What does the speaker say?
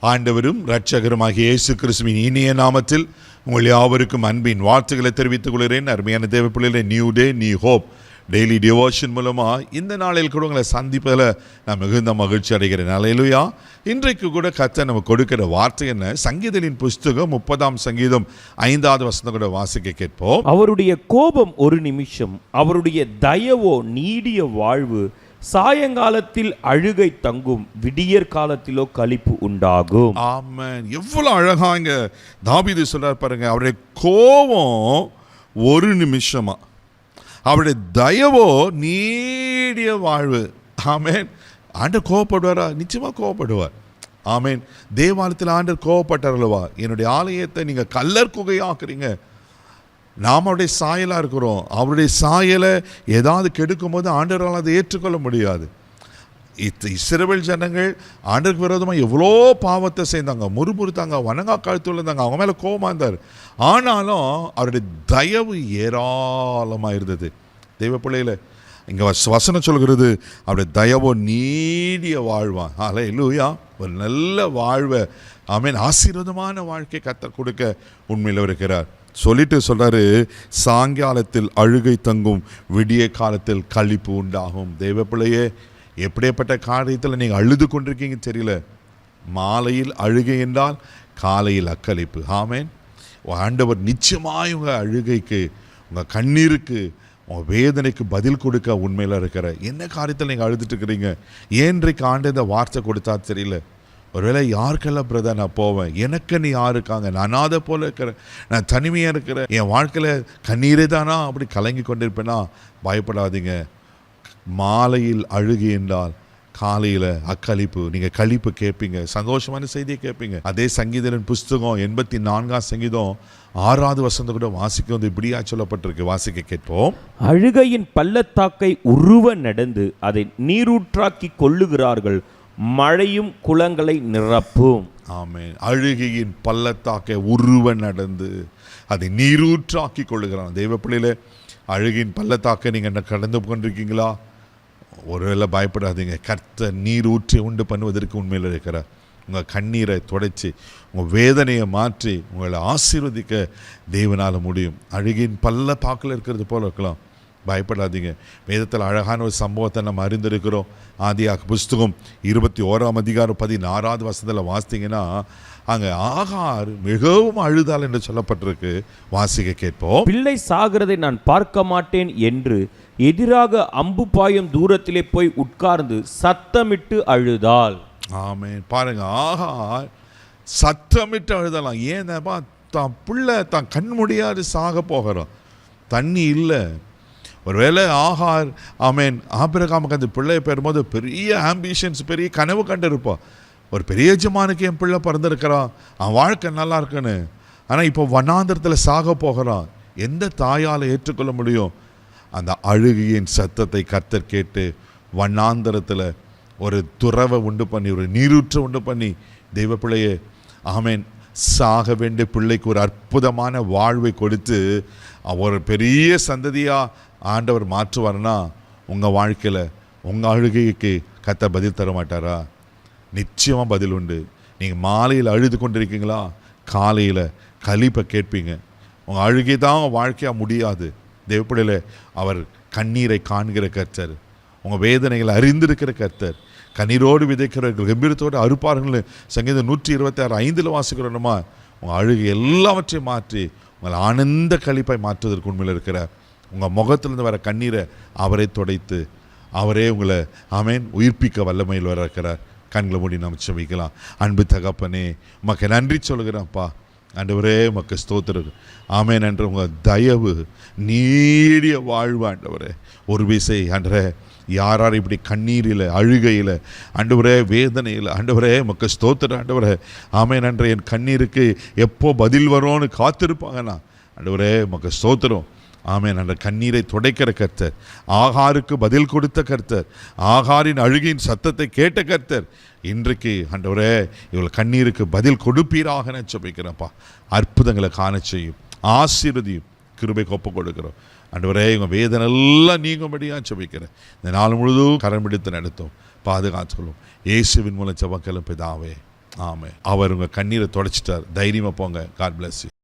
ஆண்டவரும் இரட்சகருமாகிய இயேசு கிறிஸ்துவின் இனிய நாமத்தில் உங்கள் யாவருக்கும் அன்பின் வாழ்த்துக்களை தெரிவித்துக் கொள்கிறேன். அருமையான தேவ பிள்ளைகளே, new day new hope daily devotion மூலமாக இந்த நாளில் கூட உங்களை சந்திப்பதில் நான் மிகுந்த மகிழ்ச்சி அடைகிறேன். அல்லேலூயா. இன்றைக்கு கூட கர்த்தர் நமக்கு கொடுக்கிற வார்த்தை என்ன? சங்கீதத்தின் புஸ்தகம் 30ஆம் சங்கீதம் 5வது வசனம் கூட வாசிக்க கேட்போம். அவருடைய கோபம் ஒரு நிமிஷம், அவருடைய தயவோ நீடிய வாழ்வு. சாயங்காலத்தில் அழுகை தங்கும், விடியற் காலத்திலோ களிப்பு உண்டாகும். ஆமென். எவ்வளவு அழகா இங்க தாவீது சொல்றார் பாருங்க. அவருடைய கோபம் ஒரு நிமிஷமா, அவருடைய தயவோ நீடிய வாழ்வு. ஆமென். ஆண்டவர் கோபப்படுவாரா? நிச்சயமா கோபப்படுவார். ஆமென். தேவாலயத்தில் ஆண்டவர் கோபப்பட்டார்களவா? என்னுடைய ஆலயத்தை நீங்க கல்லர் குகையாக்குறீங்க. நாம் அவருடைய சாயலாக இருக்கிறோம். அவருடைய சாயலை ஏதாவது கெடுக்கும் போது ஆண்டவரால் அதை ஏற்றுக்கொள்ள முடியாது. இஸ்ரவேல் ஜனங்கள் ஆண்டவருக்கு விரோதமாக எவ்வளோ பாவத்தை செய்தாங்க, முறுமுறுத்தாங்க, வணங்கா கழுத்து இருந்தாங்க, அவங்க மேலே கோபமாக இருந்தார். ஆனாலும் அவருடைய தயவு ஏராளமாக இருந்தது. தெய்வ பிள்ளையில் இங்கே வசனம் சொல்கிறது, அவருடைய தயவோ நீடிய வாழ்வான். அல்லேலூயா. ஒரு நல்ல வாழ்வை, ஆமென், ஆசீர்வாதமான வாழ்க்கை கர்த்தர் கொடுக்க உண்மையில் இருக்கிறார். சொல்லிட்டு சொல்றாரு, சாயங்காலத்தில் அழுகை தங்கும், விடிய காலத்தில் களிப்பு உண்டாகும். தெய்வ பிள்ளையே, எப்படிப்பட்ட காரியத்தில் நீங்கள் அழுது கொண்டிருக்கீங்க தெரியல. மாலையில் அழுகை என்றால் காலையில் அக்களிப்பு. ஆமென். ஆண்டவர் நிச்சயமாய் உங்கள் அழுகைக்கு, உங்கள் கண்ணீருக்கு, உங்கள் வேதனைக்கு பதில் கொடுக்க உண்மையில் இருக்கிற. என்ன காரியத்தில் நீங்கள் அழுதுட்டு இருக்கிறீங்க? ஏன் இன்றைக்கு ஆண்டு இந்த வார்த்தை கொடுத்தா தெரியல. ஒருவேளை யாருக்கெல்லாம் பிரதர் நான் போவேன், எனக்கு நீ யார் இருக்காங்க, நான் அனாதை போல இருக்கிறேன், நான் தனிமையாக இருக்கிறேன், என் வாழ்க்கையில் கண்ணீரே தானா அப்படி கலங்கி கொண்டிருப்பேனா? பயப்படாதீங்க. மாலையில் அழுகி என்றால் காலையில் அக்களிப்பு. நீங்கள் களிப்பு கேட்பீங்க, சந்தோஷமான செய்தியை கேட்பீங்க. அதே சங்கீதத்தின் புஸ்தகம் 84ஆம் சங்கீதம் 6வது வசனத்தை கூட வாசிக்க வந்து இப்படியா சொல்லப்பட்டிருக்கு. வாசிக்க கேட்போம். அழுகையின் பள்ளத்தாக்கை உருவ நடந்து அதை நீரூற்றாக்கி கொள்ளுகிறார்கள், மழையும் குளங்களை நிரப்பும். ஆமென். அழுகையின் பள்ளத்தாக்கை உருவ நடந்து அதை நீரூற்றாக்கி கொள்ளுகிறான். தெய்வ பிள்ளையில, அழுகையின் பள்ளத்தாக்கை நீங்கள் கடந்து கொண்டிருக்கீங்களா? ஒருவேளை பயப்படாதீங்க. கர்த்தர் நீரூற்றி உண்டு பண்ணுவதற்கு உண்மையில் இருக்கிறார். உங்கள் கண்ணீரை துடைச்சி, உங்கள் வேதனையை மாற்றி உங்களை ஆசீர்வதிக்க தேவனால் முடியும். அழுகையின் பள்ளத்தாக்கில் இருக்கிறது போல இருக்கலாம். பயப்படாதீங்க. வேதத்தில் அழகான ஒரு சம்பவத்தை நம்ம அறிந்திருக்கிறோம். ஆதியாக புஸ்தகம் 21ஆம் அதிகாரம் 16வது வசனத்தில் வாசித்தீங்கன்னா, அங்கே ஆகார் மிகவும் அழுதாள் என்று சொல்லப்பட்டிருக்கு. வாசிக்க கேட்போம். பிள்ளை சாகிறதை நான் பார்க்க மாட்டேன் என்று எதிராக அம்பு பாயும் தூரத்திலே போய் உட்கார்ந்து சத்தமிட்டு அழுதாள். ஆமென். பாருங்க, ஆகார் சத்தமிட்டு அழுதலாம். ஏன்னப்பா, தான் பிள்ளை தான் கண் முடியாது சாக போகிறோம், தண்ணி இல்லை. ஒருவேளை ஆகார், ஆமென், ஆபிரகாமுக்கு அந்த பிள்ளையை பெறும்போது பெரிய ஆம்பிஷன்ஸ், பெரிய கனவு கண்டு இருப்பான். ஒரு பெரிய எஜமானுக்கு என் பிள்ளை பிறந்திருக்கிறான், அவன் வாழ்க்கை நல்லா இருக்குன்னு. ஆனால் இப்போ வனாந்திரத்தில் சாக போகிறான். எந்த தாயால் ஏற்றுக்கொள்ள முடியும்? அந்த அழுகையின் சத்தத்தை கர்த்தர் கேட்டு வனாந்திரத்தில் ஒரு துறவை உண்டு பண்ணி, ஒரு நீரூற்றை உண்டு பண்ணி, தெய்வ பிள்ளையே, ஆமென், சாக வேண்டிய பிள்ளைக்கு ஒரு அற்புதமான வாழ்வை கொடுத்து ஒரு பெரிய சந்ததியாக ஆண்டவர் மாற்றுவார்னா, உங்கள் வாழ்க்கையில் உங்கள் அழுகைக்கு கர்த்தர் பதில் தர மாட்டாரா? நிச்சயமாக பதில் உண்டு. நீங்கள் மாலையில் அழுது கொண்டிருக்கீங்களா? காலையில் களிப்பை கேட்பீங்க. உங்கள் அழுகை தான் உங்கள் வாழ்க்கையாக முடியாது. தேவப்படையில் அவர் கண்ணீரை காண்கிற கர்த்தர், உங்கள் வேதனைகளை அறிந்திருக்கிற கர்த்தர். கண்ணீரோடு விதைக்கிறவர்கள் கம்பீரத்தோடு அறுப்பார்கள். சங்கீதம் 126:5 வாசிக்கிறோமா? உங்கள் அழுகை எல்லாவற்றையும் மாற்றி உங்களை ஆனந்த களிப்பாய் மாற்றுவதற்கு உண்மையில் இருக்கிறார். உங்கள் முகத்திலிருந்து வர கண்ணீரை அவரே துடைத்து அவரே உங்களை, ஆமென், உயிர்ப்பிக்க வல்லமையில் வர இருக்கிறார். கண்களை மூடி நாம் செபிக்கலாம். அன்பு தகப்பனே, உமக்கு நன்றி சொல்கிறேன்ப்பா. ஆண்டவரே, உமக்கு ஸ்தோத்திரம். ஆமென். என்ற உங்கள் தயவு நீடிய வாழ்வு ஆண்டவரே. ஒரு விசை ஆண்டவரே, யார் இப்படி கண்ணீரில், அழுகையில், ஆண்டவரே, வேதனையில், ஆண்டவரே, உமக்கு ஸ்தோத்திரம் ஆண்டவரே. ஆமென். என்ற என் கண்ணீருக்கு எப்போ பதில் வரும்னு காத்திருப்பாங்கண்ணா. ஆண்டவரே, உமக்கு ஸ்தோத்திரம். ஆமென். அந்த கண்ணீரை துடைக்கிற கர்த்தர், ஆகாருக்கு பதில் கொடுத்த கர்த்தர், ஆகாரின் அழுகையின் சத்தத்தை கேட்ட கர்த்தர், இன்றைக்கு ஆண்டவரே இவள் கண்ணீருக்கு பதில் கொடுப்பீராக நான் ஜெபிக்கிறேன்ப்பா. அற்புதங்களை காண செய்யும், ஆசீர்வதியும், கிருபை ஒப்பு கொடுக்கிறோம். ஆண்டவரே, இவங்க வேதனை எல்லாம் நீங்கும்படியாக ஜெபிக்கிறேன். இந்த நாள் முழுதும் கரம் பிடித்து நடத்தும், பாதுகாத்துக்கொள்ளும். இயேசுவின் மூலம் ஜெபக்கேளும் பிதாவே, ஆமென். அவர் உங்கள் கண்ணீரை தொடச்சிட்டார். தைரியமாக போங்க. God bless you.